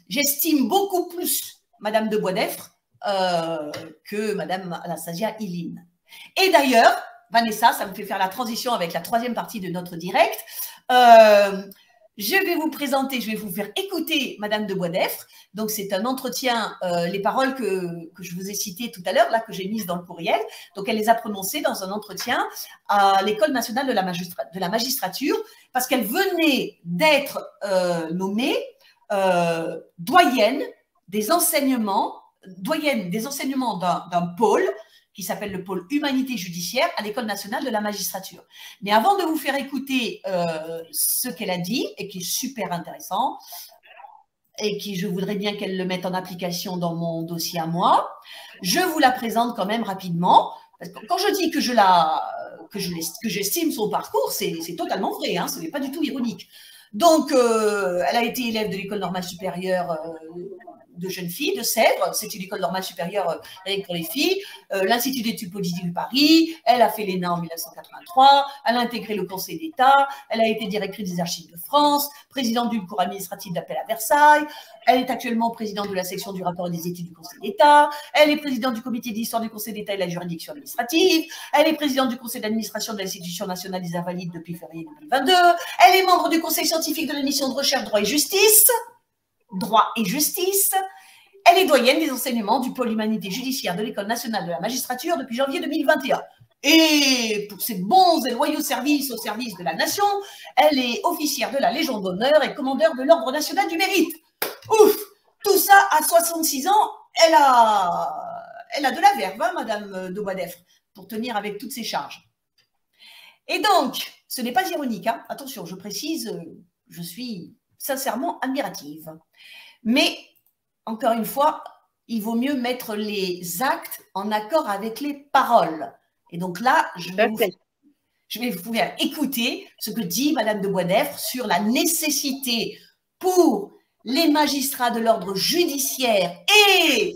j'estime beaucoup plus Madame de Boisdeffre que Madame Anastasia Iline. Et d'ailleurs, Vanessa, ça me fait faire la transition avec la troisième partie de notre direct. Je vais vous présenter, je vais vous faire écouter Madame de Boisdeffre. Donc, c'est un entretien, les paroles que je vous ai citées tout à l'heure, là, que j'ai mises dans le courriel. Donc, elle les a prononcées dans un entretien à l'École nationale de la magistrature parce qu'elle venait d'être nommée doyenne des enseignements d'un pôle qui s'appelle le pôle humanité judiciaire à l'École nationale de la magistrature. Mais avant de vous faire écouter ce qu'elle a dit, et qui est super intéressant, et qui je voudrais bien qu'elle le mette en application dans mon dossier à moi, je vous la présente quand même rapidement. Parce que quand je dis que j'estime son parcours, c'est totalement vrai, hein, ce n'est pas du tout ironique. Donc, elle a été élève de l'école normale supérieure de jeunes filles de Sèvres, c'est une école normale supérieure pour les filles, l'Institut d'études politiques de Paris, elle a fait l'ENA en 1983, elle a intégré le Conseil d'État, elle a été directrice des Archives de France, présidente du cour administratif d'appel à Versailles, elle est actuellement présidente de la section du rapport et des études du Conseil d'État, elle est présidente du comité d'histoire du Conseil d'État et de la juridiction administrative, elle est présidente du conseil d'administration de l'Institution nationale des Invalides depuis février 2022, elle est membre du conseil scientifique de la mission de recherche droit et justice, elle est doyenne des enseignements du pôle humanité judiciaire de l'École nationale de la magistrature depuis janvier 2021. Et pour ses bons et loyaux services au service de la nation, elle est officière de la Légion d'honneur et commandeur de l'Ordre national du mérite. Ouf! Tout ça à 66 ans, elle a de la verve, hein, Madame de Boisdeffre, pour tenir avec toutes ses charges. Et donc, ce n'est pas ironique, hein. Attention, je précise, je suis sincèrement admirative. Mais, encore une fois, il vaut mieux mettre les actes en accord avec les paroles. Et donc là, je vais vous faire écouter ce que dit Madame de Boisdeffre sur la nécessité pour les magistrats de l'ordre judiciaire et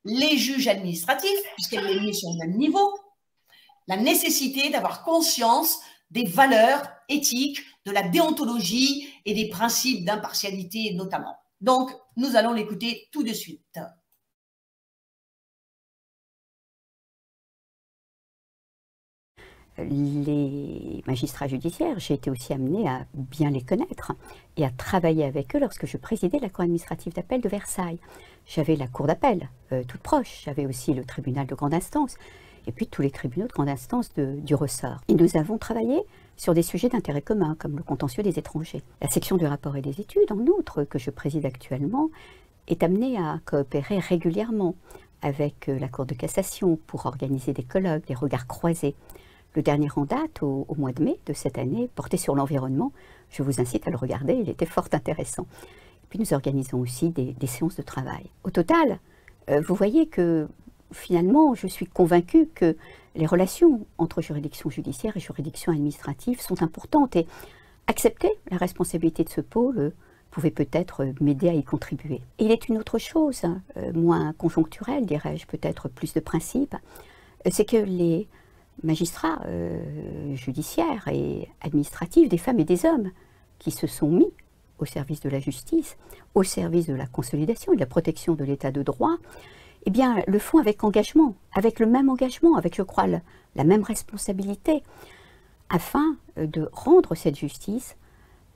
les juges administratifs, puisqu'elle est mise sur le même niveau, la nécessité d'avoir conscience des valeurs éthiques, de la déontologie et des principes d'impartialité notamment. Donc, nous allons l'écouter tout de suite. Les magistrats judiciaires, j'ai été aussi amenée à bien les connaître et à travailler avec eux lorsque je présidais la cour administrative d'appel de Versailles. J'avais la cour d'appel toute proche, j'avais aussi le tribunal de grande instance et puis tous les tribunaux de grande instance du ressort. Et nous avons travaillé sur des sujets d'intérêt commun comme le contentieux des étrangers. La section du rapport et des études, en outre, que je préside actuellement, est amenée à coopérer régulièrement avec la Cour de cassation pour organiser des colloques, des regards croisés. Le dernier en date, au mois de mai de cette année, porté sur l'environnement. Je vous incite à le regarder, il était fort intéressant. Et puis nous organisons aussi des séances de travail. Au total, vous voyez que finalement, je suis convaincue que les relations entre juridiction judiciaire et juridiction administrative sont importantes et accepter la responsabilité de ce pôle pouvait peut-être m'aider à y contribuer. Et il est une autre chose, moins conjoncturelle, dirais-je, peut-être plus de principe, c'est que les magistrats judiciaires et administratifs, des femmes et des hommes qui se sont mis au service de la justice, au service de la consolidation et de la protection de l'état de droit, eh bien, le font avec engagement, avec le même engagement, avec, je crois, la même responsabilité, afin de rendre cette justice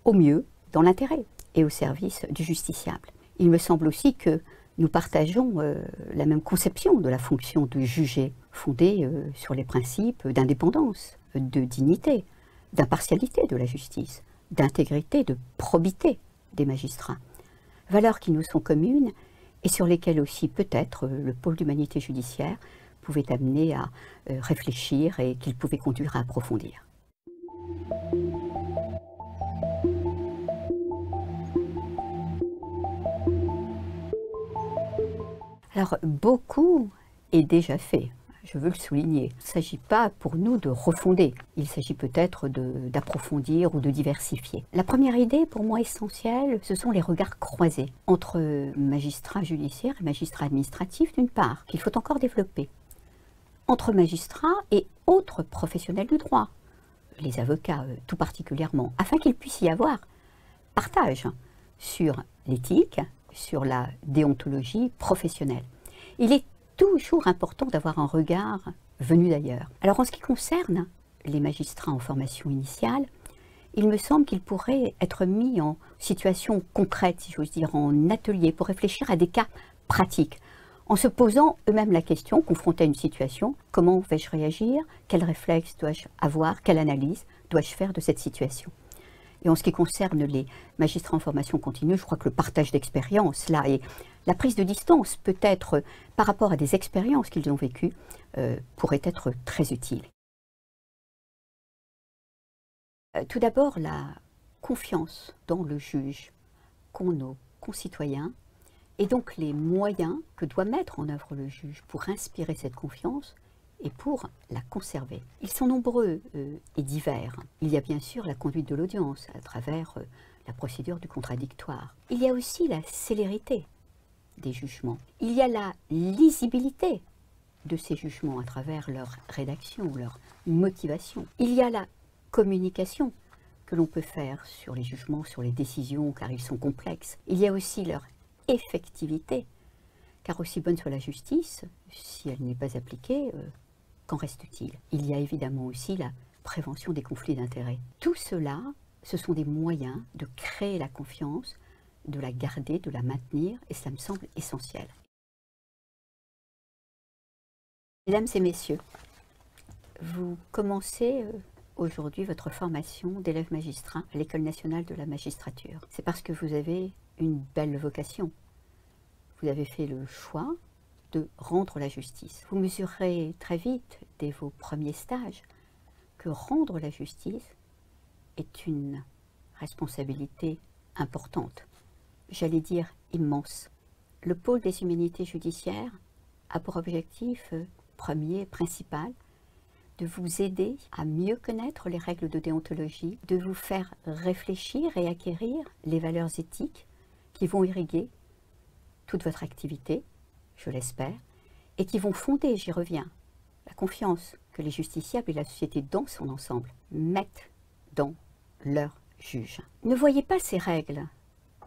au mieux, dans l'intérêt et au service du justiciable. Il me semble aussi que nous partageons la même conception de la fonction de juger, fondée sur les principes d'indépendance, de dignité, d'impartialité de la justice, d'intégrité, de probité des magistrats. Valeurs qui nous sont communes et sur lesquelles aussi peut-être le pôle d'humanité judiciaire pouvait amener à réfléchir et qu'il pouvait conduire à approfondir. Alors, beaucoup est déjà fait, je veux le souligner. Il ne s'agit pas pour nous de refonder, il s'agit peut-être d'approfondir ou de diversifier. La première idée, pour moi essentielle, ce sont les regards croisés entre magistrats judiciaires et magistrats administratifs d'une part, qu'il faut encore développer, entre magistrats et autres professionnels du droit, les avocats tout particulièrement, afin qu'il puisse y avoir partage sur l'éthique, sur la déontologie professionnelle. Il est toujours important d'avoir un regard venu d'ailleurs. Alors en ce qui concerne les magistrats en formation initiale, il me semble qu'ils pourraient être mis en situation concrète, si j'ose dire, en atelier, pour réfléchir à des cas pratiques, en se posant eux-mêmes la question, confrontés à une situation, comment vais-je réagir, quel réflexe dois-je avoir, quelle analyse dois-je faire de cette situation. Et en ce qui concerne les magistrats en formation continue, je crois que le partage d'expériences, là, et la prise de distance, peut-être par rapport à des expériences qu'ils ont vécues, pourrait être très utile. Tout d'abord, la confiance dans le juge qu'ont nos concitoyens, et donc les moyens que doit mettre en œuvre le juge pour inspirer cette confiance et pour la conserver. Ils sont nombreux et divers. Il y a bien sûr la conduite de l'audience à travers la procédure du contradictoire. Il y a aussi la célérité des jugements. Il y a la lisibilité de ces jugements à travers leur rédaction, leur motivation. Il y a la communication que l'on peut faire sur les jugements, sur les décisions, car ils sont complexes. Il y a aussi leur effectivité, car aussi bonne soit la justice, si elle n'est pas appliquée, qu'en reste-t-il? Il y a évidemment aussi la prévention des conflits d'intérêts. Tout cela, ce sont des moyens de créer la confiance, de la garder, de la maintenir, et ça me semble essentiel. Mesdames et messieurs, vous commencez aujourd'hui votre formation d'élève magistrat à l'École nationale de la magistrature. C'est parce que vous avez une belle vocation. Vous avez fait le choix de rendre la justice. Vous mesurerez très vite, dès vos premiers stages, que rendre la justice est une responsabilité importante, j'allais dire immense. Le pôle des humanités judiciaires a pour objectif premier, principal, de vous aider à mieux connaître les règles de déontologie, de vous faire réfléchir et acquérir les valeurs éthiques qui vont irriguer toute votre activité, je l'espère, et qui vont fonder, j'y reviens, la confiance que les justiciables et la société dans son ensemble mettent dans leurs juges. Ne voyez pas ces règles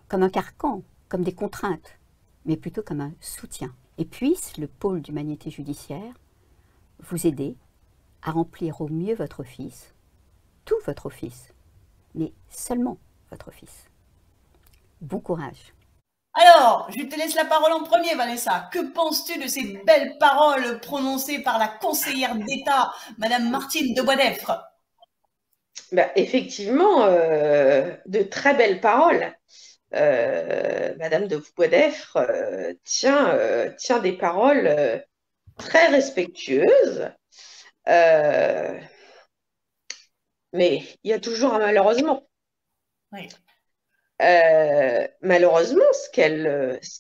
comme un carcan, comme des contraintes, mais plutôt comme un soutien. Et puisse le pôle d'humanité judiciaire vous aider à remplir au mieux votre office, tout votre office, mais seulement votre office. Bon courage. Alors, je te laisse la parole en premier, Vanessa. Que penses-tu de ces belles paroles prononcées par la conseillère d'État, Madame Martine de Boisdeffre? Effectivement, de très belles paroles. Madame de Boisdeffre tient des paroles très respectueuses. Mais il y a toujours un malheureusement. Oui. Malheureusement, ce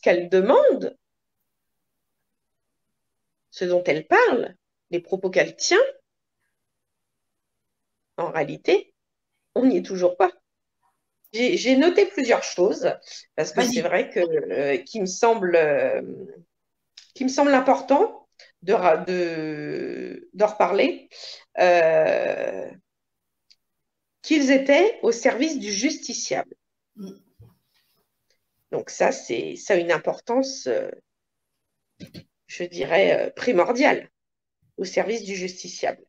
qu'elle demande, ce dont elle parle, les propos qu'elle tient, en réalité, on n'y est toujours pas. J'ai noté plusieurs choses, parce que c'est vrai qu'il me semble important de reparler, qu'ils étaient au service du justiciable. Donc ça a une importance, je dirais, primordiale, au service du justiciable.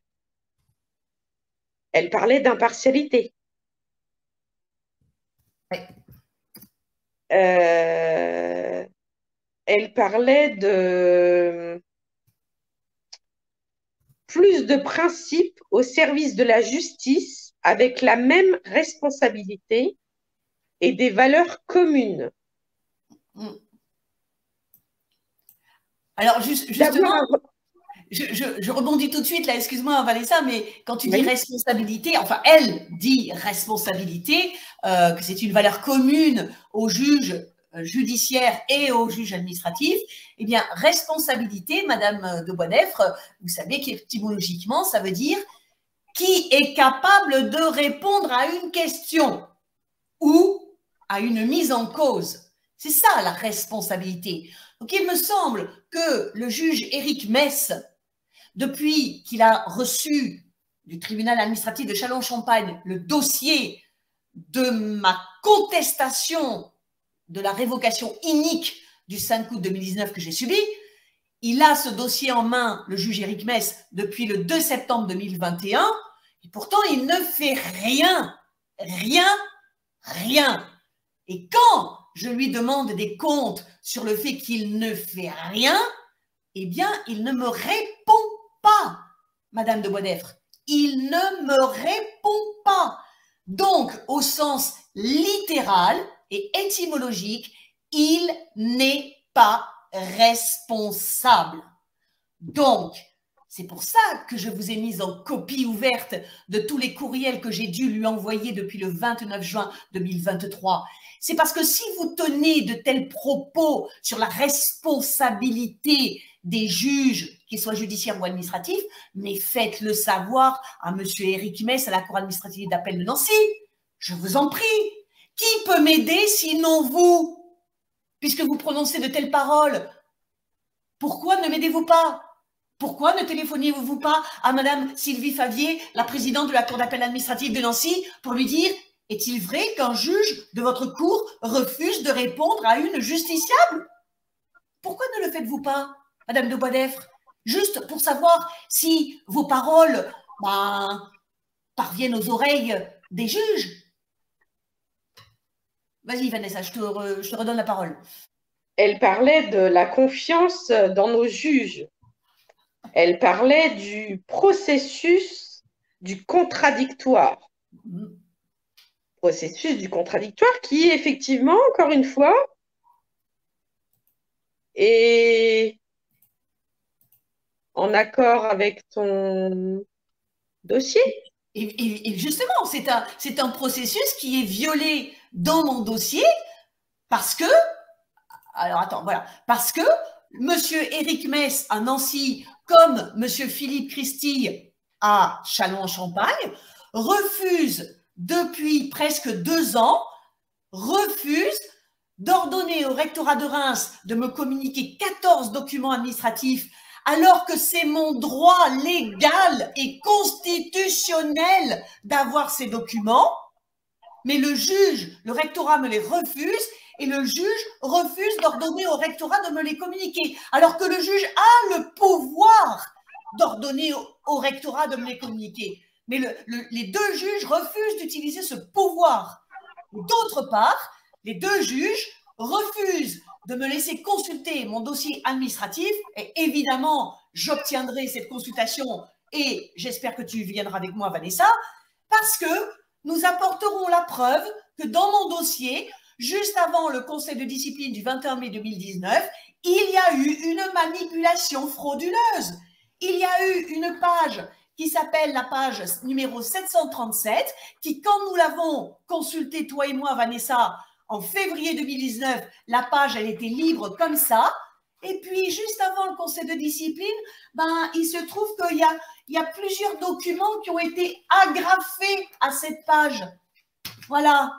Elle parlait d'impartialité. Oui. Elle parlait de plus de principes au service de la justice avec la même responsabilité et des valeurs communes. Alors, justement, je rebondis tout de suite, là, excuse-moi, Vanessa, mais quand tu dis responsabilité, enfin, elle dit responsabilité, que c'est une valeur commune aux juges judiciaires et aux juges administratifs, eh bien, responsabilité, Madame de Boisdeffre, vous savez qu'étymologiquement, ça veut dire qui est capable de répondre à une question ou à une mise en cause. C'est ça, la responsabilité. Donc, il me semble que le juge Éric Mess, depuis qu'il a reçu du tribunal administratif de Châlons-Champagne le dossier de ma contestation de la révocation inique du 5 août 2019 que j'ai subi, il a ce dossier en main, le juge Éric Mess, depuis le 2 septembre 2021, et pourtant il ne fait rien, rien. Et quand je lui demande des comptes sur le fait qu'il ne fait rien, eh bien, il ne me répond pas, Madame de Boisdeffre. Il ne me répond pas. Donc, au sens littéral et étymologique, il n'est pas responsable. Donc, c'est pour ça que je vous ai mise en copie ouverte de tous les courriels que j'ai dû lui envoyer depuis le 29 juin 2023. C'est parce que si vous tenez de tels propos sur la responsabilité des juges, qu'ils soient judiciaires ou administratifs, mais faites-le savoir à M. Éric Mess à la Cour administrative d'appel de Nancy. Je vous en prie. Qui peut m'aider sinon vous? Puisque vous prononcez de telles paroles, pourquoi ne m'aidez-vous pas? Pourquoi ne téléphoniez-vous pas à Madame Sylvie Favier, la présidente de la Cour d'appel administrative de Nancy, pour lui dire « Est-il vrai qu'un juge de votre cour refuse de répondre à une justiciable ?» Pourquoi ne le faites-vous pas, Madame de Boisdeffre? Juste pour savoir si vos paroles parviennent aux oreilles des juges. Vas-y, Vanessa, je te redonne la parole. Elle parlait de la confiance dans nos juges. Elle parlait du processus du contradictoire. Processus du contradictoire qui, effectivement, encore une fois, est en accord avec ton dossier. Et justement, c'est un processus qui est violé dans mon dossier parce que, alors attends, voilà, parce que Monsieur Éric Mess à Nancy, comme Monsieur Philippe Christille à Châlons-en-Champagne, refuse depuis presque 2 ans, refuse d'ordonner au rectorat de Reims de me communiquer 14 documents administratifs alors que c'est mon droit légal et constitutionnel d'avoir ces documents, mais le juge, le rectorat me les refuse et le juge refuse d'ordonner au rectorat de me les communiquer, alors que le juge a le pouvoir d'ordonner au rectorat de me les communiquer. Mais les deux juges refusent d'utiliser ce pouvoir. D'autre part, les deux juges refusent de me laisser consulter mon dossier administratif et évidemment, j'obtiendrai cette consultation et j'espère que tu viendras avec moi, Vanessa, parce que nous apporterons la preuve que dans mon dossier, juste avant le conseil de discipline du 21 mai 2019, il y a eu une manipulation frauduleuse. Il y a eu une page qui s'appelle la page numéro 737, qui, quand nous l'avons consultée, toi et moi, Vanessa, en février 2019, la page, elle était libre comme ça. Et puis, juste avant le conseil de discipline, il se trouve qu'il y a plusieurs documents qui ont été agrafés à cette page. Voilà.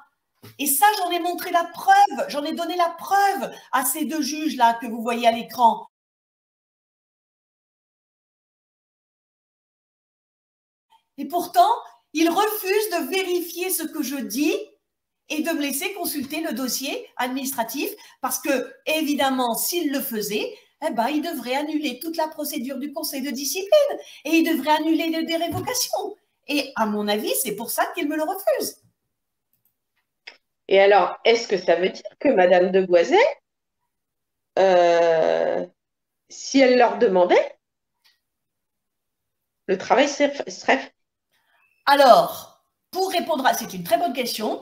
Et ça, j'en ai montré la preuve, j'en ai donné la preuve à ces deux juges-là que vous voyez à l'écran. Et pourtant, ils refusent de vérifier ce que je dis et de me laisser consulter le dossier administratif parce que, évidemment, s'ils le faisaient, ils devraient annuler toute la procédure du conseil de discipline et ils devraient annuler des révocations. Et à mon avis, c'est pour ça qu'ils me le refusent. Et alors, est-ce que ça veut dire que Madame de Boisdeffre, si elle leur demandait, le travail serait fait? Alors, pour répondre à… C'est une très bonne question.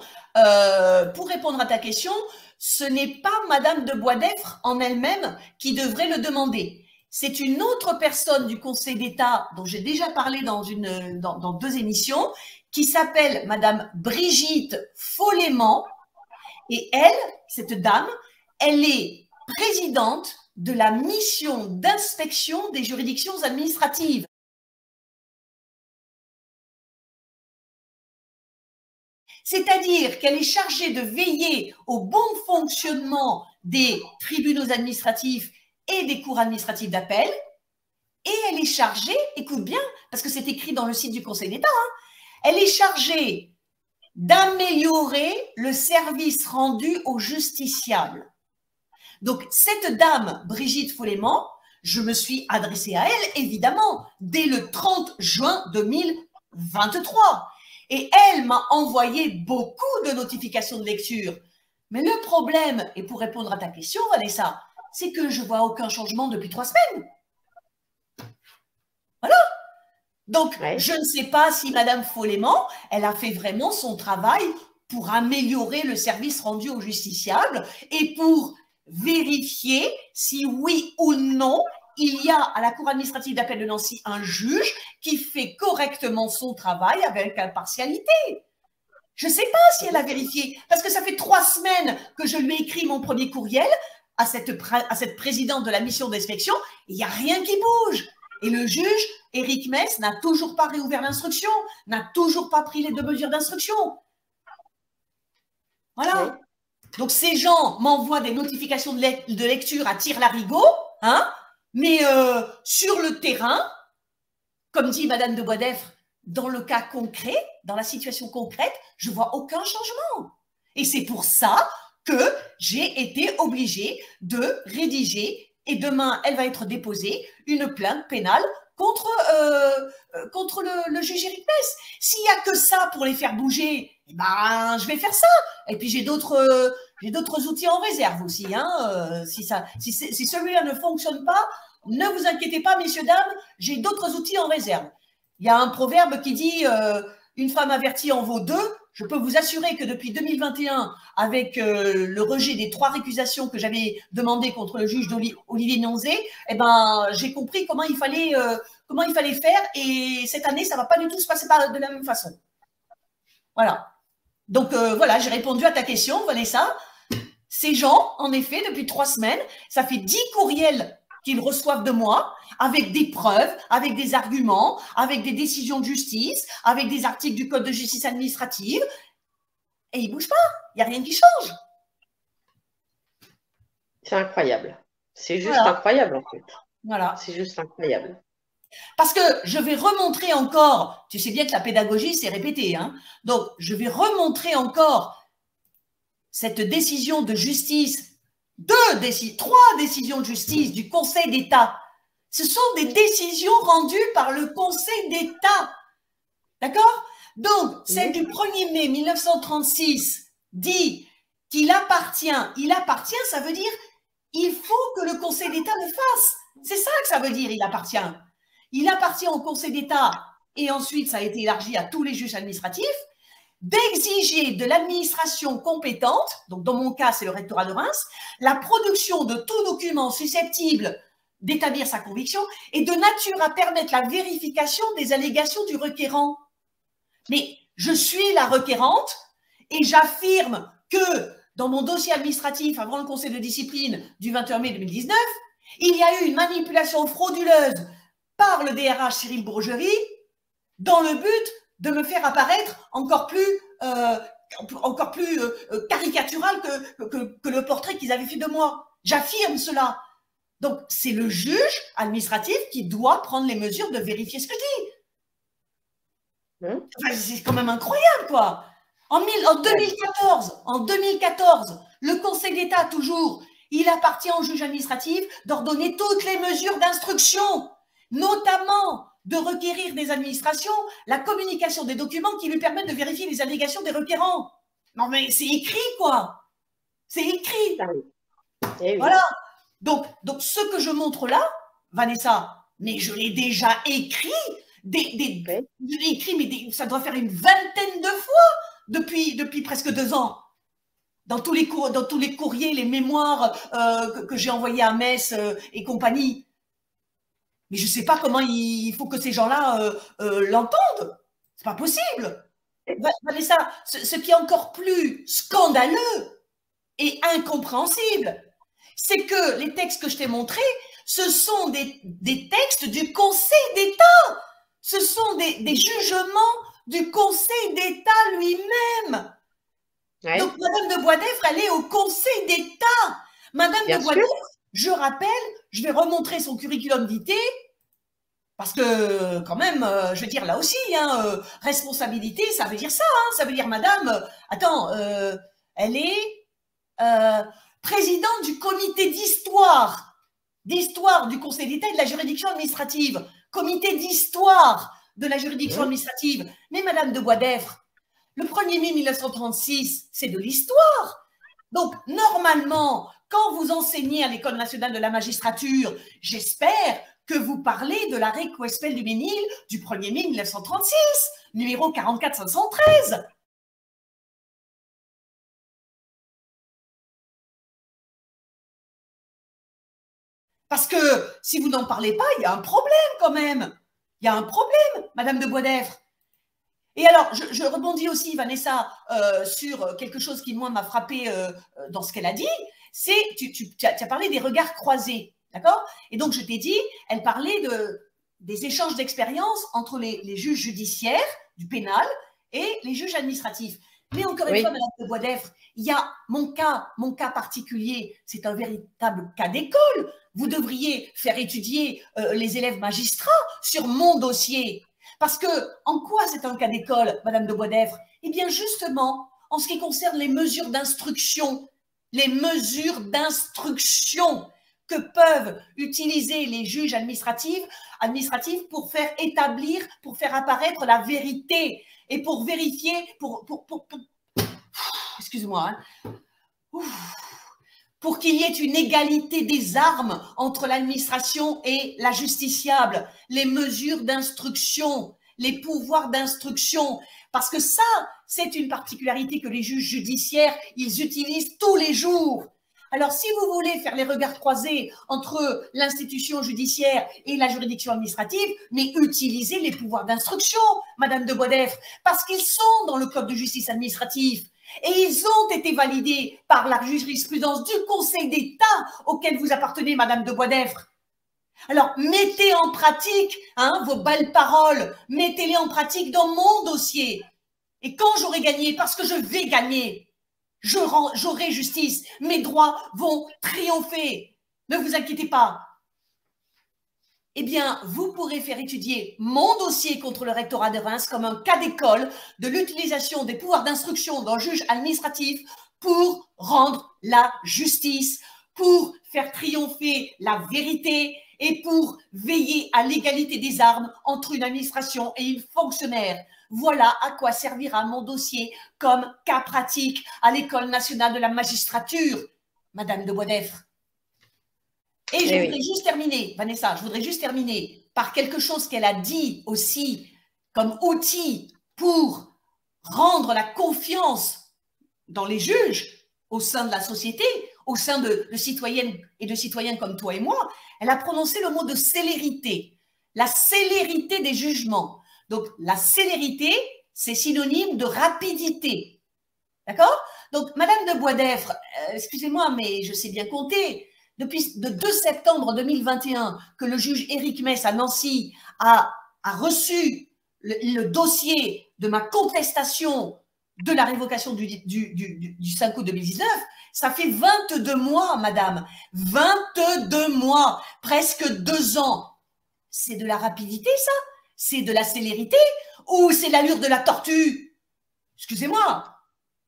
Pour répondre à ta question, ce n'est pas Madame de Boisdeffre en elle-même qui devrait le demander. C'est une autre personne du Conseil d'État dont j'ai déjà parlé dans 2 émissions, qui s'appelle Madame Brigitte Follément. Et elle, cette dame, elle est présidente de la mission d'inspection des juridictions administratives. C'est-à-dire qu'elle est chargée de veiller au bon fonctionnement des tribunaux administratifs et des cours administratives d'appel. Et elle est chargée, écoute bien, parce que c'est écrit dans le site du Conseil d'État, elle est chargée d'améliorer le service rendu aux justiciables. Donc, cette dame, Brigitte Follément, je me suis adressée à elle, évidemment, dès le 30 juin 2023. Et elle m'a envoyé beaucoup de notifications de lecture. Mais le problème, et pour répondre à ta question, Vanessa, c'est que je ne vois aucun changement depuis 3 semaines. Voilà. Donc, je ne sais pas si Madame Follément, elle a fait vraiment son travail pour améliorer le service rendu aux justiciables et pour vérifier si oui ou non, il y a à la Cour administrative d'appel de Nancy un juge qui fait correctement son travail avec impartialité. Je ne sais pas si elle a vérifié, parce que ça fait 3 semaines que je lui ai écrit mon premier courriel à cette présidente de la mission d'inspection, et il n'y a rien qui bouge. Et le juge, Éric Mess, n'a toujours pas réouvert l'instruction, n'a toujours pas pris les 2 mesures d'instruction. Voilà. Oui. Donc, ces gens m'envoient des notifications de lecture à tire-larigot, hein, mais sur le terrain, comme dit Madame de Boisdeffre, dans le cas concret, dans la situation concrète, je ne vois aucun changement. Et c'est pour ça que j'ai été obligée de rédiger, et demain, elle va être déposée, une plainte pénale contre le juge Éric Mess. S'il n'y a que ça pour les faire bouger, eh ben, je vais faire ça. Et puis, j'ai d'autres outils en réserve aussi. Hein. Si celui-là ne fonctionne pas, ne vous inquiétez pas, messieurs, dames, j'ai d'autres outils en réserve. Il y a un proverbe qui dit « Une femme avertie en vaut 2 ». Je peux vous assurer que depuis 2021, avec le rejet des 3 récusations que j'avais demandées contre le juge Olivier Nonzé, eh ben, j'ai compris comment il fallait faire. Et cette année, ça ne va pas du tout se passer de la même façon. Voilà. Donc, voilà, j'ai répondu à ta question, Vanessa. Ces gens, en effet, depuis 3 semaines, ça fait 10 courriels qu'ils reçoivent de moi, avec des preuves, avec des arguments, avec des décisions de justice, avec des articles du Code de justice administrative, et ils ne bougent pas. Il n'y a rien qui change. C'est incroyable. C'est juste incroyable, en fait. Voilà. C'est juste incroyable. Parce que je vais remontrer encore, tu sais bien que la pédagogie, c'est répété, hein, donc je vais remontrer encore cette décision de justice, 3 décisions de justice du Conseil d'État. Ce sont des décisions rendues par le Conseil d'État. D'accord? Donc, celle du 1er mai 1936 dit qu'il appartient, ça veut dire il faut que le Conseil d'État le fasse. C'est ça que ça veut dire, il appartient. Il appartient au Conseil d'État, et ensuite ça a été élargi à tous les juges administratifs, d'exiger de l'administration compétente, donc dans mon cas c'est le rectorat de Reims, la production de tout document susceptible d'établir sa conviction et de nature à permettre la vérification des allégations du requérant. Mais je suis la requérante et j'affirme que dans mon dossier administratif avant le conseil de discipline du 21 mai 2019, il y a eu une manipulation frauduleuse par le DRH Cyril Bourgerie dans le but de me faire apparaître encore plus caricatural que le portrait qu'ils avaient fait de moi. J'affirme cela. Donc, c'est le juge administratif qui doit prendre les mesures de vérifier ce que je dis. Enfin, c'est quand même incroyable, quoi. En 2014, le Conseil d'État, toujours, il appartient au juge administratif d'ordonner toutes les mesures d'instruction, notamment de requérir des administrations la communication des documents qui lui permettent de vérifier les allégations des requérants. Non, mais c'est écrit, quoi. C'est écrit. Oui. Voilà. Donc, ce que je montre là, Vanessa, mais je l'ai déjà écrit, je l'ai écrit, mais ça doit faire une vingtaine de fois depuis presque 2 ans. Dans tous les courriers, les mémoires que j'ai envoyés à Metz et compagnie. Mais je ne sais pas comment il faut que ces gens-là l'entendent. C'est pas possible. Vanessa, ce qui est encore plus scandaleux et incompréhensible, c'est que les textes que je t'ai montrés, ce sont des textes du Conseil d'État. Ce sont des jugements du Conseil d'État lui-même. Ouais. Donc, Madame de Boisdeffre, elle est au Conseil d'État. Madame de Boisdeffre, je rappelle, je vais remontrer son curriculum vitae. Parce que, quand même, je veux dire, là aussi, hein, responsabilité, ça veut dire ça. Hein, ça veut dire, madame, attends, elle est présidente du comité d'histoire du Conseil d'État et de la juridiction administrative. Comité d'histoire de la juridiction administrative. Mais madame de Boisdeffre, le 1er mai 1936, c'est de l'histoire. Donc, normalement, quand vous enseignez à l'École nationale de la magistrature, j'espère que vous parlez de l'arrêt Quespel du Ménil du 1er mai 1936, numéro 44513. Parce que si vous n'en parlez pas, il y a un problème quand même. Il y a un problème, madame de Boisdeffre. Et alors, je rebondis aussi, Vanessa, sur quelque chose qui, moi, m'a frappé dans ce qu'elle a dit. C'est, tu as parlé des regards croisés, d'accord? Et donc, je t'ai dit, elle parlait des échanges d'expérience entre les juges judiciaires du pénal et les juges administratifs. Mais encore une fois, madame de Boisdeffre, il y a mon cas particulier, c'est un véritable cas d'école. Vous devriez faire étudier les élèves magistrats sur mon dossier. Parce que, en quoi c'est un cas d'école, madame de Boisdeffre? Eh bien, justement, en ce qui concerne les mesures d'instruction que peuvent utiliser les juges administratifs pour faire établir, pour faire apparaître la vérité et pour vérifier, excuse-moi, hein, pour qu'il y ait une égalité des armes entre l'administration et la justiciable, les mesures d'instruction, les pouvoirs d'instruction, parce que ça, c'est une particularité que les juges judiciaires, ils utilisent tous les jours. Alors, si vous voulez faire les regards croisés entre l'institution judiciaire et la juridiction administrative, mais utilisez les pouvoirs d'instruction, madame de Boisdeffre, parce qu'ils sont dans le code de justice administrative. Et ils ont été validés par la jurisprudence du Conseil d'État auquel vous appartenez, madame de Boisdeffre. Alors, mettez en pratique vos belles paroles, mettez-les en pratique dans mon dossier. Et quand j'aurai gagné, parce que je vais gagner, j'aurai justice, mes droits vont triompher. Ne vous inquiétez pas. Eh bien, vous pourrez faire étudier mon dossier contre le rectorat de Reims comme un cas d'école de l'utilisation des pouvoirs d'instruction d'un juge administratif pour rendre la justice, pour faire triompher la vérité et pour veiller à l'égalité des armes entre une administration et une fonctionnaire. Voilà à quoi servira mon dossier comme cas pratique à l'École nationale de la magistrature, madame de Boisdeffre. Et je voudrais juste terminer, Vanessa, je voudrais juste terminer par quelque chose qu'elle a dit aussi comme outil pour rendre la confiance dans les juges au sein de la société, au sein de citoyennes et de citoyens comme toi et moi. Elle a prononcé le mot de célérité, la célérité des jugements. Donc, la célérité, c'est synonyme de rapidité. D'accord? Donc, madame de Boisdeffre, excusez-moi, mais je sais bien compter. Depuis le 2 septembre 2021, que le juge Éric Mess à Nancy a reçu le dossier de ma contestation de la révocation du 5 août 2019, ça fait 22 mois, madame. 22 mois, presque 2 ans. C'est de la rapidité, ça? C'est de la célérité? Ou c'est l'allure de la tortue? Excusez-moi,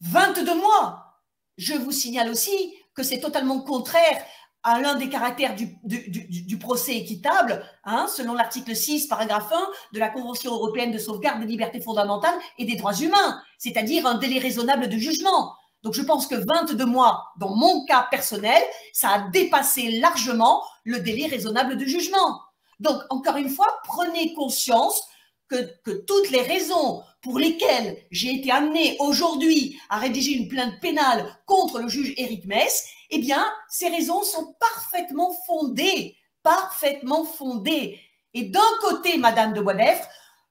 22 mois. Je vous signale aussi que c'est totalement contraire à l'un des caractères du procès équitable, selon l'article 6, paragraphe 1 de la Convention européenne de sauvegarde des libertés fondamentales et des droits humains, c'est-à-dire un délai raisonnable de jugement. Donc, je pense que 22 mois, dans mon cas personnel, ça a dépassé largement le délai raisonnable de jugement. Donc, encore une fois, prenez conscience que toutes les raisons pour lesquelles j'ai été amenée aujourd'hui à rédiger une plainte pénale contre le juge Éric Mess, eh bien, ces raisons sont parfaitement fondées, parfaitement fondées. Et d'un côté, madame de Boisdeffre,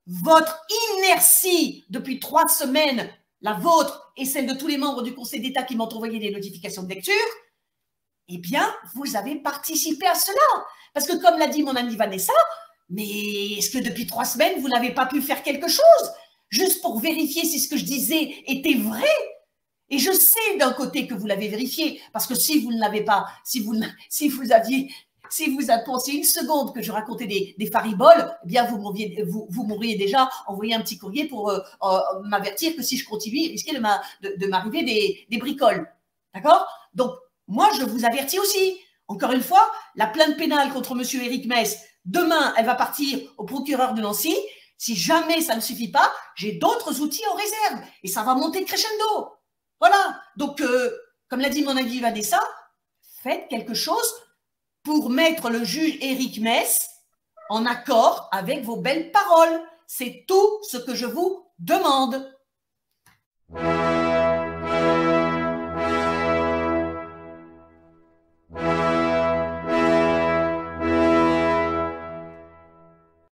votre inertie depuis 3 semaines, la vôtre et celle de tous les membres du Conseil d'État qui m'ont envoyé des notifications de lecture, eh bien, vous avez participé à cela. Parce que comme l'a dit mon amie Vanessa, mais est-ce que depuis 3 semaines, vous n'avez pas pu faire quelque chose juste pour vérifier si ce que je disais était vrai? Et je sais d'un côté que vous l'avez vérifié, parce que si vous ne l'avez pas, si vous si vous pensiez une seconde que je racontais des fariboles, eh bien vous m'auriez déjà envoyé un petit courrier pour m'avertir que si je continue, il risquait de m'arriver des bricoles. D'accord? Donc, moi, je vous avertis aussi. Encore une fois, la plainte pénale contre monsieur Éric Mess, demain, elle va partir au procureur de Nancy. Si jamais ça ne suffit pas, j'ai d'autres outils en réserve et ça va monter crescendo. Voilà. Donc, comme l'a dit mon amie Vanessa, faites quelque chose pour mettre le juge Éric Mess en accord avec vos belles paroles. C'est tout ce que je vous demande.